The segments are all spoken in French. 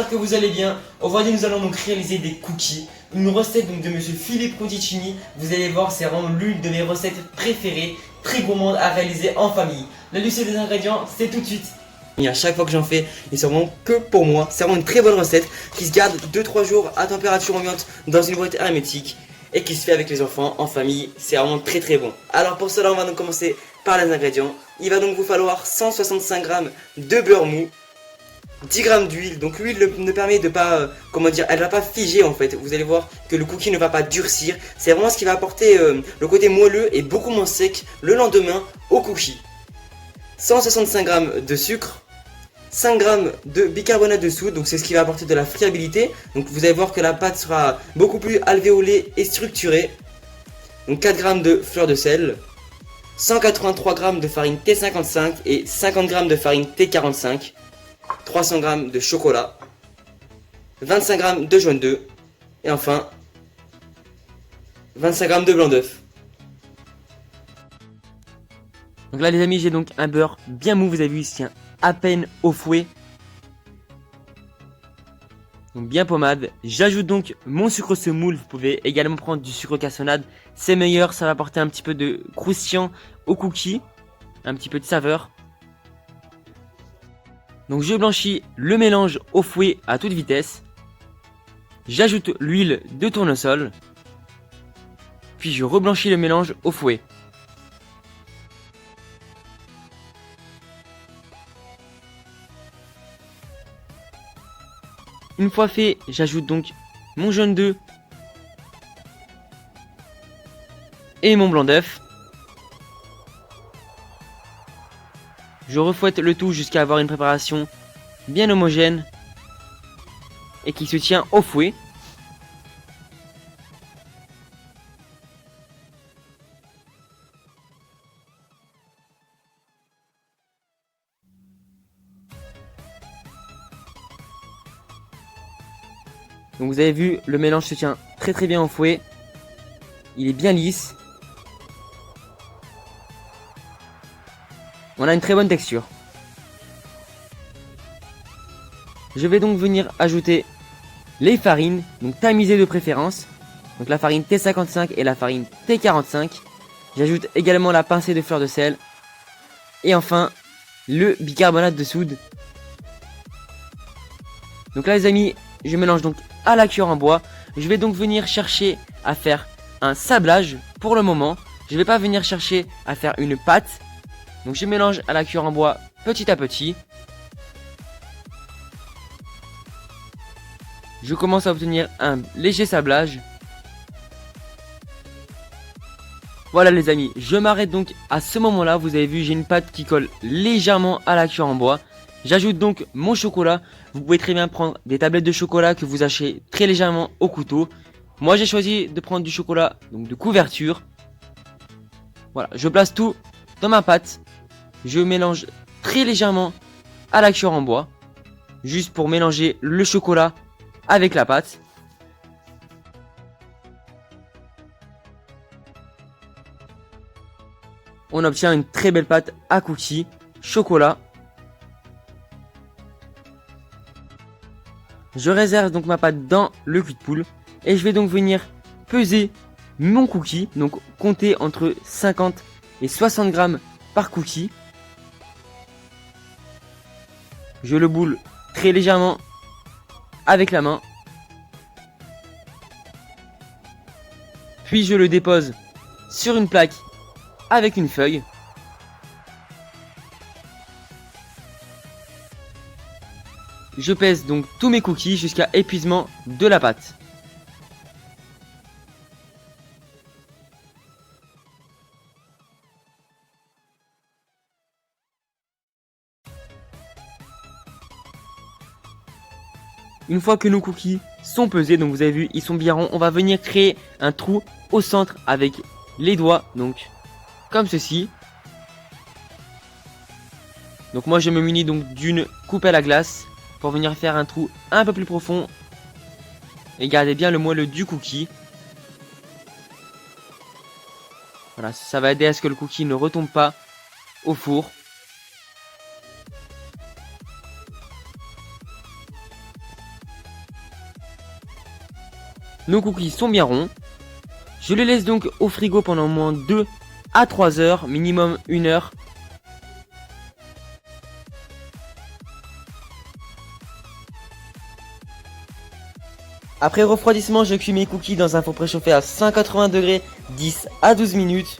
j'espère que vous allez bien. Aujourd'hui nous allons donc réaliser des cookies. Une recette donc de monsieur Philippe Conticini. Vous allez voir, c'est vraiment l'une de mes recettes préférées, très gourmande à réaliser en famille. La liste des ingrédients, c'est tout de suite. Et à chaque fois que j'en fais, ils sont vraiment que pour moi. C'est vraiment une très bonne recette qui se garde 2-3 jours à température ambiante dans une boîte hermétique et qui se fait avec les enfants en famille. C'est vraiment très bon. Alors pour cela, on va donc commencer par les ingrédients. Il va donc vous falloir 165 g de beurre mou, 10 g d'huile. Donc l'huile ne permet de pas, elle va pas figer en fait. Vous allez voir que le cookie ne va pas durcir. C'est vraiment ce qui va apporter le côté moelleux et beaucoup moins sec le lendemain au cookie. 165 g de sucre, 5 g de bicarbonate de soude, donc c'est ce qui va apporter de la friabilité. Donc vous allez voir que la pâte sera beaucoup plus alvéolée et structurée. Donc 4 g de fleur de sel, 183 g de farine T55 et 50 g de farine T45, 300 g de chocolat, 25 g de jaune d'œuf et enfin 25 g de blanc d'œuf. Donc là les amis, j'ai donc un beurre bien mou, vous avez vu, il se tient à peine au fouet. Donc bien pommade. J'ajoute donc mon sucre semoule, vous pouvez également prendre du sucre cassonade, c'est meilleur, ça va apporter un petit peu de croustillant au cookie, un petit peu de saveur. Donc je blanchis le mélange au fouet à toute vitesse. J'ajoute l'huile de tournesol, puis je reblanchis le mélange au fouet. Une fois fait, j'ajoute donc mon jaune d'œuf et mon blanc d'œuf. Je refouette le tout jusqu'à avoir une préparation bien homogène et qui se tient au fouet. Donc vous avez vu, le mélange se tient très bien au fouet. Il est bien lisse. On a une très bonne texture. Je vais donc venir ajouter les farines, donc tamisées de préférence. Donc la farine T55 et la farine T45. J'ajoute également la pincée de fleur de sel. Et enfin, le bicarbonate de soude. Donc là les amis, je mélange donc à la cuillère en bois. Je vais donc venir chercher à faire un sablage pour le moment. Je ne vais pas venir chercher à faire une pâte. Donc je mélange à la cuillère en bois petit à petit. Je commence à obtenir un léger sablage. Voilà les amis, je m'arrête donc à ce moment-là. Vous avez vu, j'ai une pâte qui colle légèrement à la cuillère en bois. J'ajoute donc mon chocolat. Vous pouvez très bien prendre des tablettes de chocolat que vous hachez très légèrement au couteau. Moi j'ai choisi de prendre du chocolat donc de couverture. Voilà, je place tout dans ma pâte. Je mélange très légèrement à la cuillère en bois, juste pour mélanger le chocolat avec la pâte. On obtient une très belle pâte à cookies, chocolat. Je réserve donc ma pâte dans le cul de poule et je vais donc venir peser mon cookie, donc compter entre 50 et 60 grammes par cookie. Je le boule très légèrement avec la main. Puis je le dépose sur une plaque avec une feuille. Je pèse donc tous mes cookies jusqu'à épuisement de la pâte. Une fois que nos cookies sont pesés, donc vous avez vu, ils sont bien ronds, on va venir créer un trou au centre avec les doigts, donc comme ceci. Donc moi je me munis donc d'une coupelle à glace pour venir faire un trou un peu plus profond et garder bien le moelleux du cookie. Voilà, ça va aider à ce que le cookie ne retombe pas au four. nos cookies sont bien ronds. Je les laisse donc au frigo pendant au moins 2 à 3 heures, minimum 1 heure. Après refroidissement, je cuis mes cookies dans un four préchauffé à 180 degrés, 10 à 12 minutes.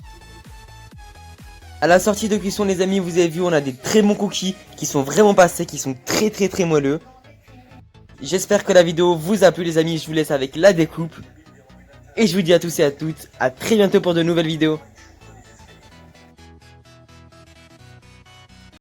À la sortie de cuisson les amis, vous avez vu, on a des très bons cookies qui sont vraiment pas secs, qui sont très moelleux. J'espère que la vidéo vous a plu les amis, je vous laisse avec la découpe. Et je vous dis à tous et à toutes, à très bientôt pour de nouvelles vidéos.